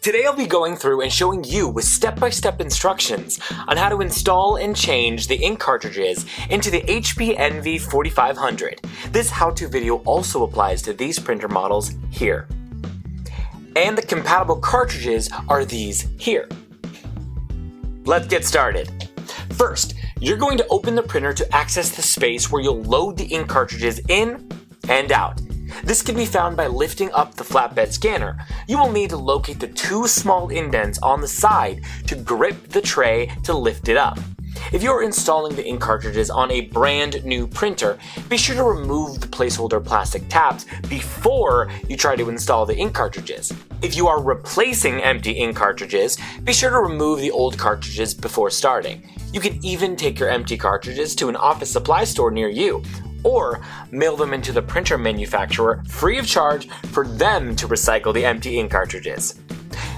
Today I'll be going through and showing you with step-by-step instructions on how to install and change the ink cartridges into the HP Envy 4500. This how-to video also applies to these printer models here. And the compatible cartridges are these here. Let's get started. First, you're going to open the printer to access the space where you'll load the ink cartridges in and out. This can be found by lifting up the flatbed scanner. You will need to locate the two small indents on the side to grip the tray to lift it up. If you're installing the ink cartridges on a brand new printer, be sure to remove the placeholder plastic tabs before you try to install the ink cartridges. If you are replacing empty ink cartridges, be sure to remove the old cartridges before starting. You can even take your empty cartridges to an office supply store near you, or mail them into the printer manufacturer free of charge for them to recycle the empty ink cartridges.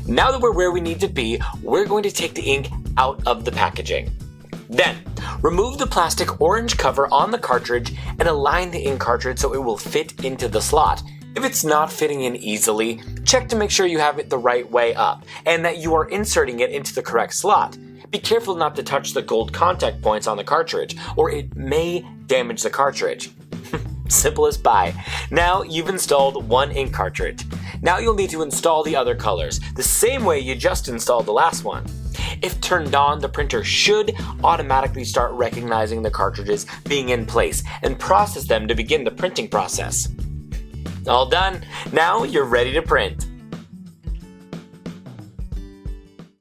Now that we're where we need to be, we're going to take the ink out of the packaging. Then, remove the plastic orange cover on the cartridge and align the ink cartridge so it will fit into the slot. If it's not fitting in easily, check to make sure you have it the right way up and that you are inserting it into the correct slot. Be careful not to touch the gold contact points on the cartridge, or it may damage the cartridge. Simple as pie. Now you've installed one ink cartridge. Now you'll need to install the other colors, the same way you just installed the last one. If turned on, the printer should automatically start recognizing the cartridges being in place and process them to begin the printing process. All done. Now you're ready to print.